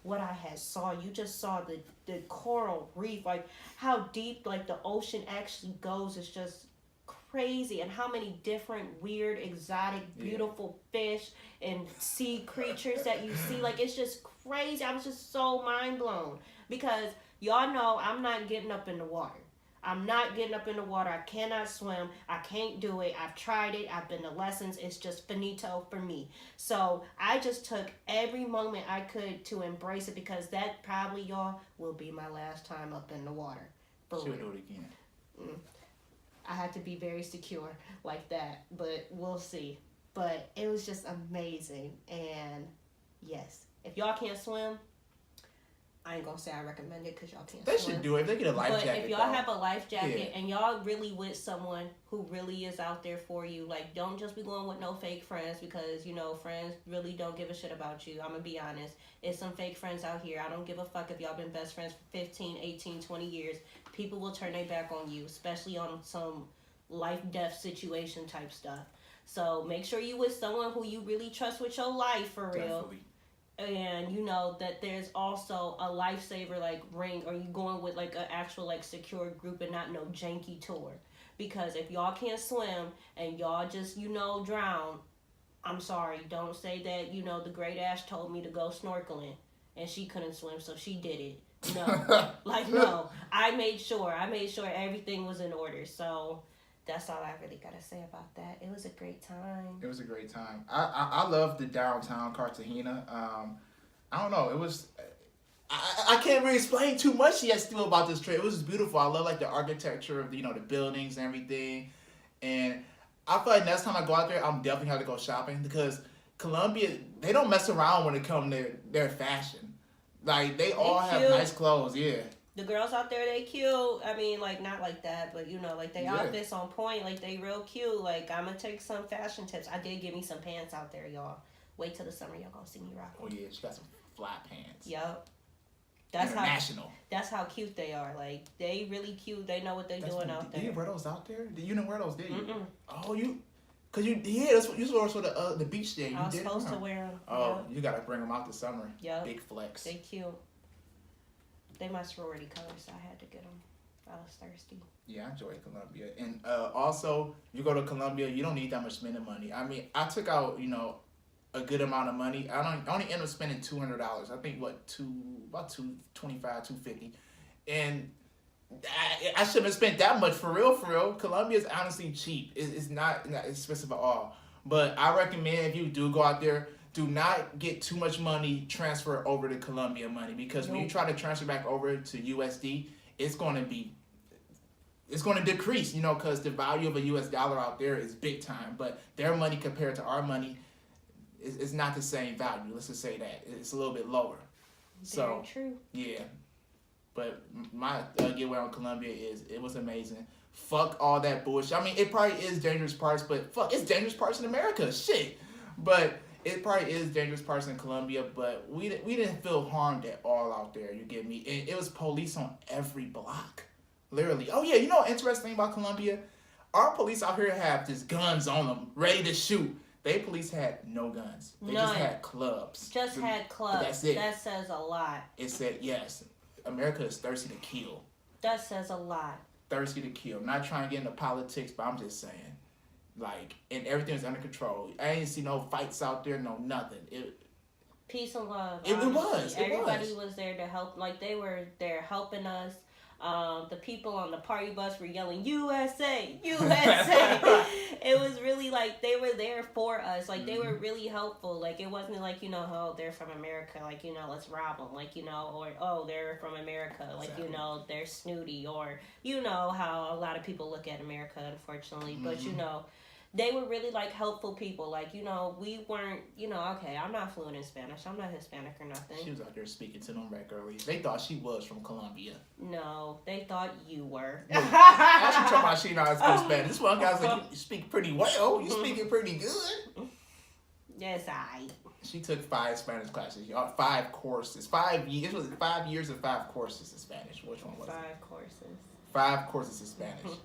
what I had saw. You just saw the coral reef, how deep the ocean actually goes. It's just crazy, and how many different weird, exotic, beautiful fish and sea creatures that you see. It's just crazy. I was just so mind blown because y'all know I'm not getting up in the water. I'm not getting up in the water. I cannot swim. I can't do it. I've tried it. I've been to lessons. It's just finito for me. So I just took every moment I could to embrace it because that probably, y'all, will be my last time up in the water. She'll do it again. I had to be very secure like that, but we'll see. But it was just amazing. And yes, if y'all can't swim, I ain't gonna say I recommend it because y'all can't swim. They should do it if they get a life jacket. But if y'all have a life jacket and y'all really with someone who really is out there for you, don't just be going with no fake friends because, friends really don't give a shit about you. I'm gonna be honest. It's some fake friends out here. I don't give a fuck if y'all been best friends for 15, 18, 20 years. People will turn their back on you, especially on some life-death situation type stuff. So make sure you with someone who you really trust with your life for real. Definitely. And you know that there's also a lifesaver ring, or you going with an actual secure group and not no janky tour. Because if y'all can't swim and y'all just drown, I'm sorry, don't say that the great Ash told me to go snorkeling and she couldn't swim so she did it. No. No. I made sure everything was in order. So that's all I really gotta say about that. It was a great time. It was a great time. I love the downtown Cartagena. I don't know. It was. I can't really explain too much yet still about this trip. It was beautiful. I love the architecture of the buildings and everything. And I feel like next time I go out there, I'm definitely have to go shopping because Colombia, they don't mess around when it comes to their fashion. They all have nice clothes. Yeah. The girls out there, they cute. I mean, not like that, but they outfits on point. They real cute. I'm gonna take some fashion tips. I did give me some pants out there, y'all. Wait till the summer, y'all gonna see me rock. Oh yeah, she got some flat pants. Yup. International. That's how cute they are. They really cute. They know what they're doing out there. Did you wear those out there? You didn't wear those, did you? Mm-mm. Oh, that's what you wore for the beach day. I was supposed to wear them. Oh, you gotta bring them out this summer. Yep. Big flex. They cute. They my sorority colors, so I had to get them. I was thirsty. Yeah, I enjoy Colombia. And also, you go to Colombia, you don't need that much spending money. I mean, I took out, a good amount of money. I only ended up spending $200. I think, about $225, $250. And I shouldn't have spent that much for real. Colombia is honestly cheap. It's not expensive at all. But I recommend if you do go out there, do not get too much money transferred over to Colombia money because when you try to transfer back over to USD, it's going to decrease, because the value of a US dollar out there is big time, but their money compared to our money is not the same value. Let's just say that it's a little bit lower. Very true. Yeah, but my getaway on Colombia it was amazing. Fuck all that bullshit. I mean, it probably is dangerous parts, but fuck, it's dangerous parts in America. Shit, but. It probably is dangerous parts in Colombia, but we didn't feel harmed at all out there. You get me? And it was police on every block, literally. Oh yeah, interesting thing about Colombia, our police out here have just guns on them, ready to shoot. They police had no guns. They just had clubs. Had clubs. That's it. That says a lot. It said yes. America is thirsty to kill. That says a lot. Thirsty to kill. I'm not trying to get into politics, but I'm just saying. And everything was under control. I didn't see no fights out there, no nothing. Peace and love. Everybody was there to help. They were there helping us. The people on the party bus were yelling USA, USA. It was really like they were there for us. Like they were really helpful. Like it wasn't like, you know, oh, they're from America, like, you know, let's rob them, like, you know, or oh, they're from America, like, you know, they're snooty, or you know how a lot of people look at America, unfortunately. But you know, they were really like helpful people. Like, you know, we weren't, you know, okay, I'm not fluent in Spanish. I'm not Hispanic or nothing. She was out there speaking to them regularly. They thought she was from Colombia. No, they thought you were. Actually, talking about she knows how to speak Spanish. This one guy's like, you speak pretty well. You speaking pretty good. Yes, I. She took 5 Spanish classes, y'all. 5 courses. 5 years. Was it 5 years and 5 courses in Spanish? Which one was it? 5 courses. 5 courses in Spanish.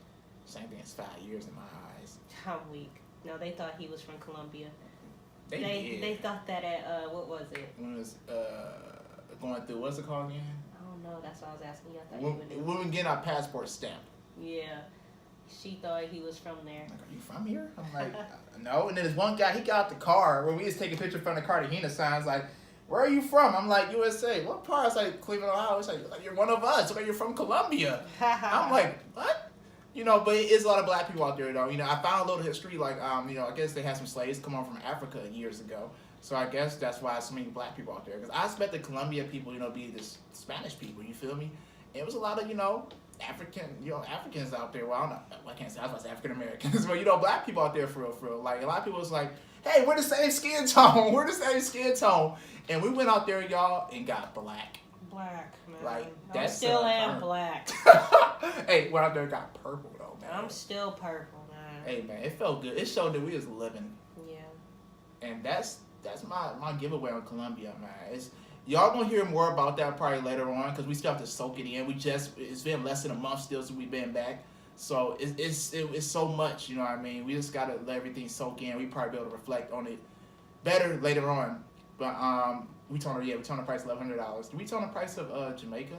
Same thing as 5 years in my eyes. I'm weak. No, they thought he was from Colombia. They They thought that at what was it? When it was going through, what's it called again? I don't know. That's what I was asking you. I thought you would know. When we get our passport stamped. Yeah, she thought he was from there. Like, are you from here? I'm like, no. And then there's one guy. He got out the car when we was taking a picture from the Cartagena signs. Like, where are you from? I'm like, USA. What part? It's like Cleveland, Ohio. It's like you're one of us. Like, you're from Colombia. I'm like, what? You know, but it is a lot of black people out there, though. You know, I found a little history, like, you know, I guess they had some slaves come on from Africa years ago. So I guess that's why so many black people out there. Because I expect the Colombian people, you know, be this Spanish people, you feel me? And it was a lot of, you know, Africans out there. Well, I don't know. I can't say I was about to say African Americans, but, you know, black people out there for real. Like, a lot of people was like, hey, we're the same skin tone. We're the same skin tone. And we went out there, y'all, and got black. Black, man. Like, I still am black. Hey, went out there and got purple, though, man. I'm still purple, man. Hey, man, it felt good. It showed that we was living. Yeah. And that's my giveaway on Colombia, man. Y'all gonna hear more about that probably later on because we still have to soak it in. It's been less than a month still since we've been back. So it's so much, you know what I mean? We just gotta let everything soak in. We probably be able to reflect on it better later on. But we told the price $1,100. Did we tell the price of Jamaica?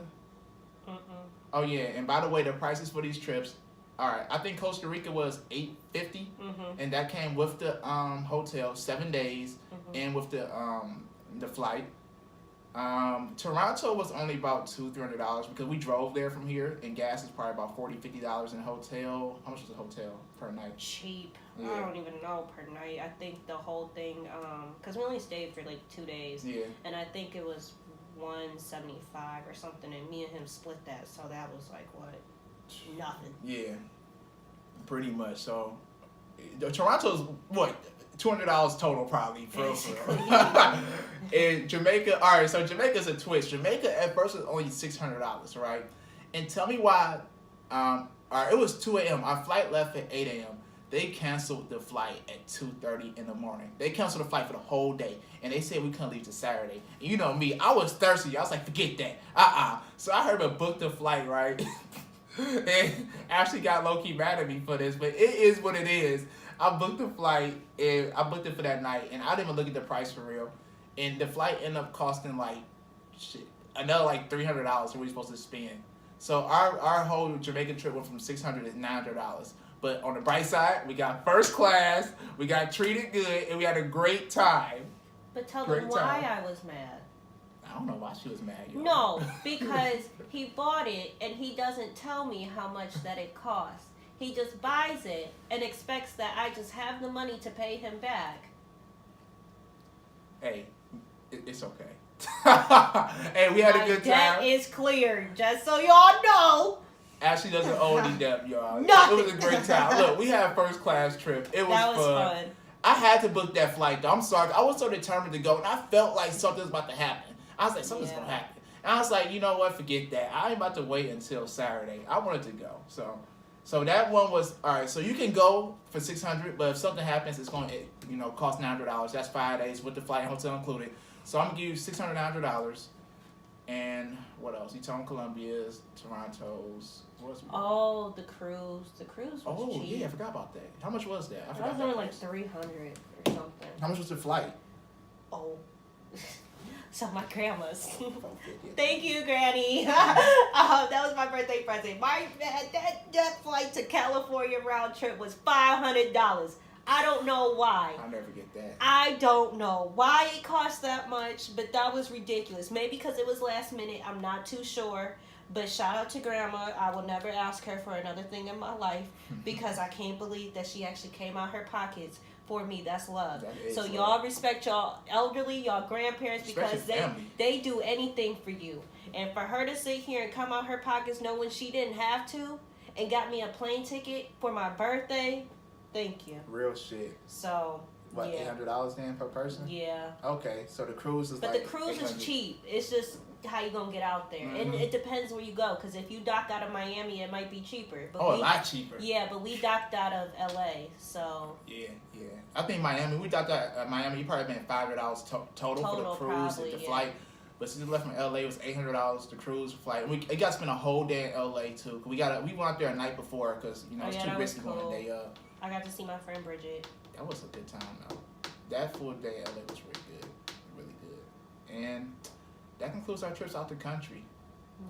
Oh yeah, and by the way, the prices for these trips, all right, I think Costa Rica was $850, and that came with the hotel, 7 days, and with the flight. Toronto was only about $200-300 because we drove there from here, and gas is probably about $40-50 in a hotel. How much was a hotel per night? Cheap. Yeah. I don't even know per night. I think the whole thing, because we only stayed for like 2 days, and I think it was $175 or something, and me and him split that, so that was like what, nothing. Yeah, pretty much. So Toronto's what, $200 total probably for and Jamaica. All right, so Jamaica's a twist. Jamaica at first was only $600, right? And tell me why. All right, it was 2 a.m. Our flight left at 8 a.m. They canceled the flight at 2:30 in the morning. They canceled the flight for the whole day, and they said we couldn't leave till Saturday. And you know me, I was thirsty. I was like, forget that. So I heard about book the flight, right? And Ashley got low-key mad at me for this, but it is what it is. I booked the flight, and I booked it for that night, and I didn't even look at the price for real. And the flight ended up costing like another like $300 that we were supposed to spend. So our whole Jamaican trip went from $600 to $900. But on the bright side, we got first class, we got treated good, and we had a great time. But tell them why I was mad. I don't know why she was mad. Y'all. No, because he bought it and he doesn't tell me how much that it costs. He just buys it and expects that I just have the money to pay him back. Hey, it's okay. Hey, we had a good time. That is clear, just so y'all know. Ashley doesn't owe any debt, y'all. Nothing. It was a great time. Look, we had a first class trip. It was fun. I had to book that flight, though. I'm sorry. I was so determined to go, and I felt like something was about to happen. I was like, something's going to happen. And I was like, you know what? Forget that. I ain't about to wait until Saturday. I wanted to go. So that one was, all right, so you can go for $600, but if something happens, it's going to cost $900. That's 5 days with the flight and hotel included. So I'm going to give you $600, $900. And what else? You told Colombia's, Toronto's. Oh, the cruise. The cruise was cheap. Oh, yeah, I forgot about that. How much was that? That was only like $300 or something. How much was the flight? Oh. So my grandma's. Thank you, Granny. That was my birthday present. That flight to California round trip was $500. I don't know why. I'll never get that. I don't know why it cost that much, but that was ridiculous. Maybe because it was last minute. I'm not too sure. But shout out to grandma. I will never ask her for another thing in my life because I can't believe that she actually came out her pockets for me. That's love. So love. y'all respect y'all elderly, y'all grandparents, because they do anything for you. And for her to sit here and come out her pockets knowing she didn't have to and got me a plane ticket for my birthday, thank you. Real shit. So what, $800 then per person? Yeah. Okay, so the cruise is but the cruise is cheap. It's just how you gonna get out there, and it depends where you go. Because if you dock out of Miami, it might be cheaper. But a lot cheaper. Yeah, but we docked out of LA, so yeah. I think Miami. We docked out of Miami. You probably been $500 total for the cruise probably, and the flight. But since we left from LA, it was $800 the cruise flight. It got to spend a whole day in LA too. We went out there a night before because it's too risky going a day up. I got to see my friend Bridget. That was a good time though. That full day in LA was really good. And that concludes our trips out the country.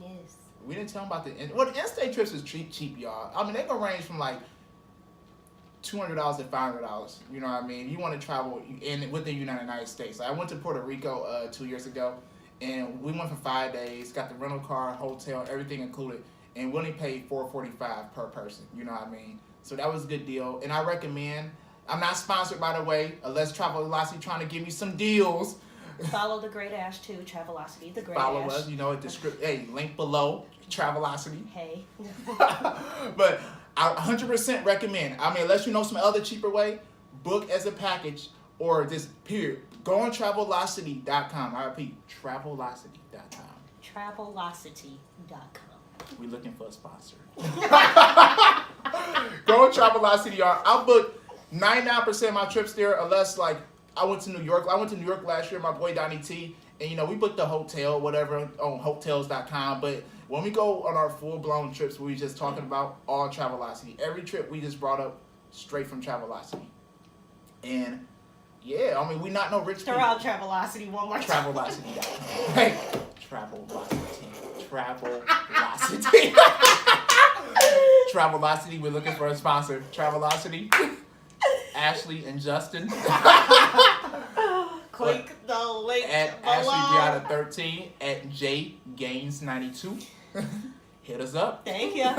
Yes. We didn't tell them about the in-state trips is cheap, y'all. I mean, they gonna range from like $200 to $500. You know what I mean? You want to travel within the United States. Like I went to Puerto Rico 2 years ago, and we went for 5 days. Got the rental car, hotel, everything included, and we only paid $445 per person. You know what I mean? So that was a good deal, and I recommend. I'm not sponsored, by the way, unless Travelocity trying to give me some deals. Follow the Great Ash too, Travelocity, the Great Follow Ash. us, at the script. Hey, link below, Travelocity. Hey. But I 100% recommend. I mean, unless you know some other cheaper way, book as a package or just period. Go on Travelocity.com. I repeat, Travelocity.com. Travelocity.com. We're looking for a sponsor. Go on Travelocity, y'all. I'll book 99% of my trips there, unless like I went to New York. I went to New York last year, my boy Donnie T, and we booked the hotel, whatever, on hotels.com. But when we go on our full-blown trips, we just talking about all Travelocity. Every trip we just brought up straight from Travelocity. And yeah, I mean, we not no rich people. Throw out Travelocity one more time. Travelocity.com. Hey, Travelocity. Travelocity. Travelocity, we're looking for a sponsor. Travelocity. Ashley and Justin. Click the link at below. Ashley Brianna 13 at JGaines92. Hit us up. Thank you.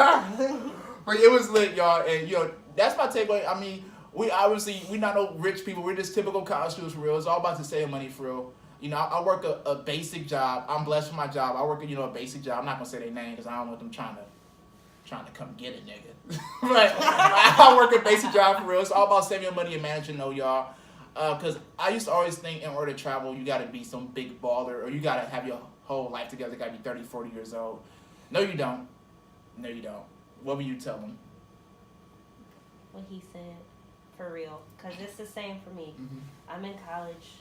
But it was lit, y'all, and that's my takeaway. I mean, we not no rich people. We're just typical college students for real. It's all about to save money for real. I work a basic job. I'm blessed with my job. I work a basic job. I'm not gonna say their name because I don't want them trying to come get a nigga. But I work a basic job for real. It's all about saving money and managing, y'all. Because I used to always think in order to travel, you got to be some big baller or you got to have your whole life together. You got to be 30, 40 years old. No, you don't. No, you don't. What would you tell them? What he said. For real. Because it's the same for me. Mm-hmm. I'm in college,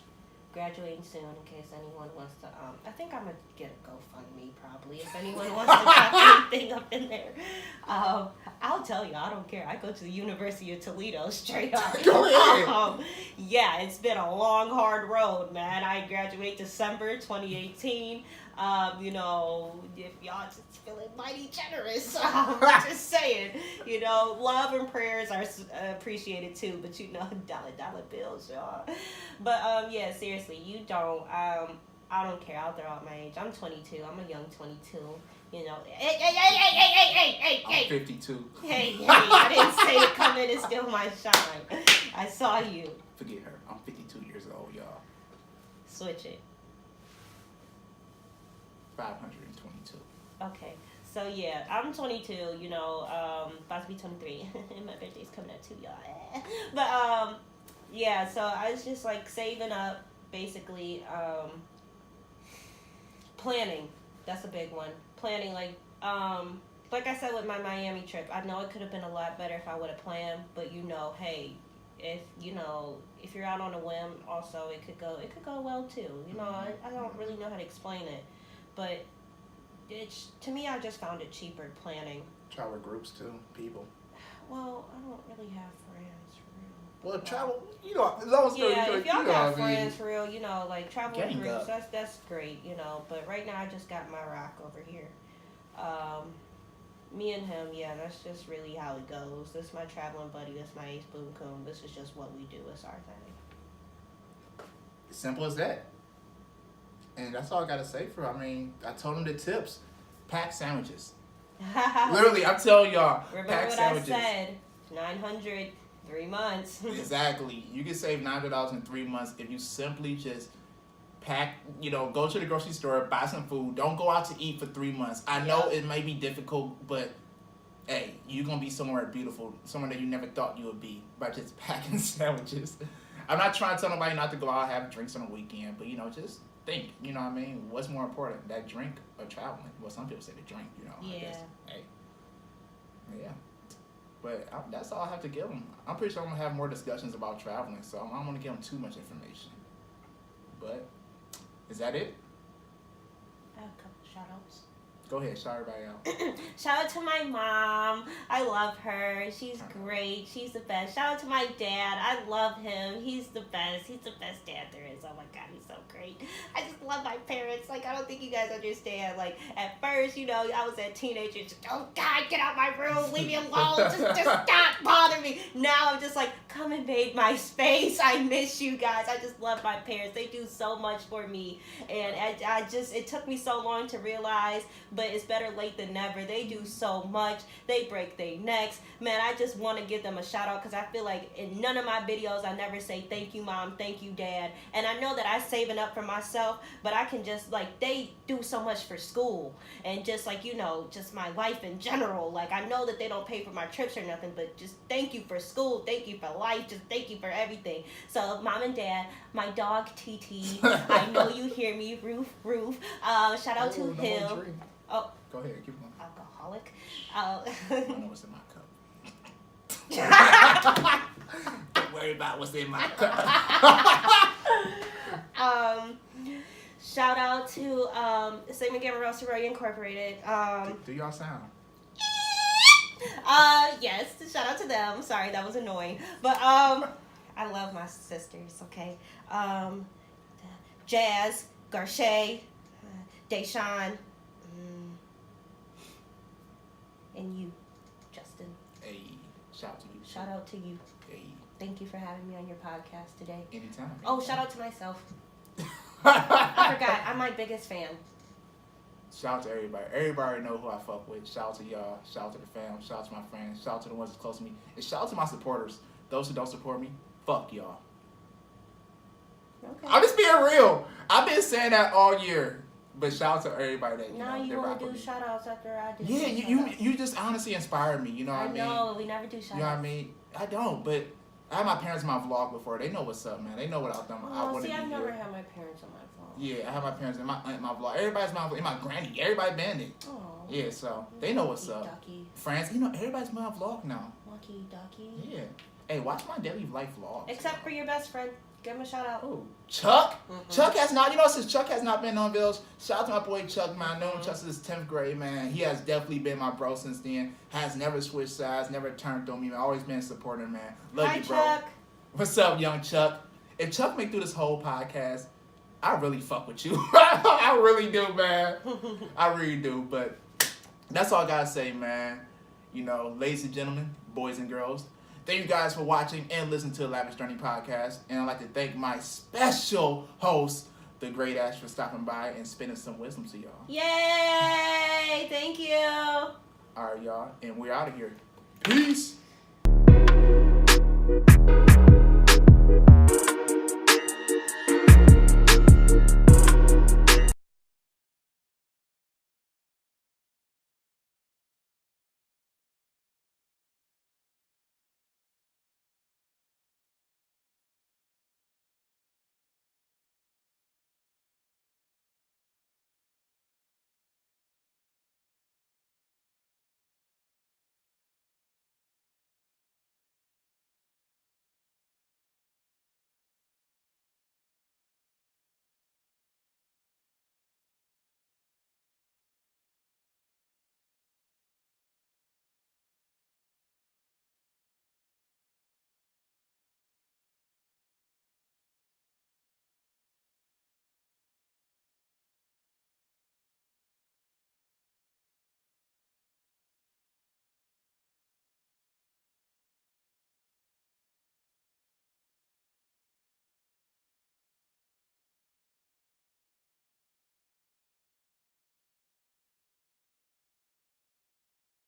graduating soon in case anyone wants to. I think I'm going to get a GoFundMe probably if anyone wants to drop anything up in there. I'll tell you, I don't care. I go to the University of Toledo straight up. Go ahead. Yeah, it's been a long, hard road, man. I graduate December 2018. If y'all just feeling mighty generous, just saying, love and prayers are appreciated too, but dollar bills, y'all. But yeah, seriously, you don't. I don't care. I'll throw out my age. I'm 22. I'm a young 22. Hey. I'm 52. Hey, I didn't say to come in and steal my shine. I saw you. Forget her. I'm 52 years old, y'all. Switch it. 522. Okay. So yeah, I'm 22, about to be 23. And my birthday's coming up too, y'all. But yeah, so I was just like saving up, basically, planning. That's a big one. Planning, like I said with my Miami trip, I know it could have been a lot better if I would have planned, but hey, if you're out on a whim, also it could go well too. I don't really know how to explain it, but to me, I just found it cheaper planning. Travel groups too, people. Well, I don't really have friends for real. Well, travel, as long as if y'all got friends for real, like travel Gang groups, up. that's great, But right now, I just got my rock over here. Me and him, that's just really how it goes. This is my traveling buddy. This is my ace boom coon. This is just what we do. It's our thing. Simple as that. And that's all I gotta say for her. I mean, I told him the tips. Pack sandwiches. Literally, I'm telling y'all. Remember pack what sandwiches. I said? 900, 3 months. Exactly. You can save $900 in 3 months if you simply just pack, go to the grocery store, buy some food. Don't go out to eat for 3 months. I know it may be difficult, but hey, you're going to be somewhere beautiful, somewhere that you never thought you would be by just packing sandwiches. I'm not trying to tell nobody not to go out and have drinks on the weekend, but, just think, what I mean? What's more important, that drink or traveling? Well, some people say the drink, I guess. Hey. Yeah. But that's all I have to give them. I'm pretty sure I'm going to have more discussions about traveling, so I don't want to give them too much information. But, is that it? I have a couple shout outs. Go ahead, shout everybody out. Shout out to my mom. I love her. She's great. She's the best. Shout out to my dad. I love him. He's the best. He's the best dad there is. Oh my God, he's so great. I just love my parents. Like, I don't think you guys understand. Like, at first, I was a teenager. Just, oh God, get out my room. Leave me alone. Just stop bothering me. Now I'm just like, come invade my space. I miss you guys. I just love my parents. They do so much for me. And it took me so long to realize, but it's better late than never. They do so much. They break their necks. Man, I just want to give them a shout out because I feel like in none of my videos I never say thank you, Mom, thank you, Dad. And I know that I'm saving up for myself, but I can just, they do so much for school and just just my life in general. Like, I know that they don't pay for my trips or nothing, but just thank you for school, thank you for life, just thank you for everything. So, Mom and Dad, my dog TT, I know you hear me, Roof. Shout out to him. Oh, go ahead, keep going. Alcoholic. I know what's in my cup. Don't worry about what's in my cup. Shout out to Sigma Gamma Rho Sorority Incorporated. Do y'all sound? Yes. Shout out to them. Sorry, that was annoying, but I love my sisters. Okay. Jazz, Garche, Deshawn. And you, Justin. Hey, shout out to you. Shout out to you. Hey. Thank you for having me on your podcast today. Anytime. Oh, shout out to myself. I forgot. I'm my biggest fan. Shout out to everybody. Everybody know who I fuck with. Shout out to y'all. Shout out to the fam. Shout out to my friends. Shout out to the ones that's close to me. And shout out to my supporters. Those who don't support me, fuck y'all. Okay. I'm just being real. I've been saying that all year. But shout out to everybody that now you want to do shout outs after I do. Yeah, you just honestly inspired me. You know what I mean? I know we never do shout outs. You know what I mean? I don't, but I had my parents in my vlog before. They know what's up, man. They know what I've done. I want to be I've never here. had my parents on my vlog. Yeah, I have my parents in my vlog. Everybody's my granny. Everybody banned it. Oh. Yeah, so they know what's up. Ducky. Friends, everybody's my vlog now. Lucky ducky. Yeah. Hey, watch my daily life vlogs. Except for your best friend. Give him a shout out. Oh, Chuck? Mm-hmm. Chuck has not, since Chuck has not been on videos, shout out to my boy Chuck, man. I know him since his 10th grade, man. He has definitely been my bro since then. Has never switched sides, never turned on me, man. Always been a supporter, man. Love you, bro. Chuck. What's up, young Chuck? If Chuck make through this whole podcast, I really fuck with you. I really do, man. I really do, but that's all I gotta say, man. Ladies and gentlemen, boys and girls, thank you guys for watching and listening to the Lavish Journey podcast. And I'd like to thank my special host, the great Ash, for stopping by and spending some wisdom to y'all. Yay! Thank you. All right, y'all. And we're out of here. Peace.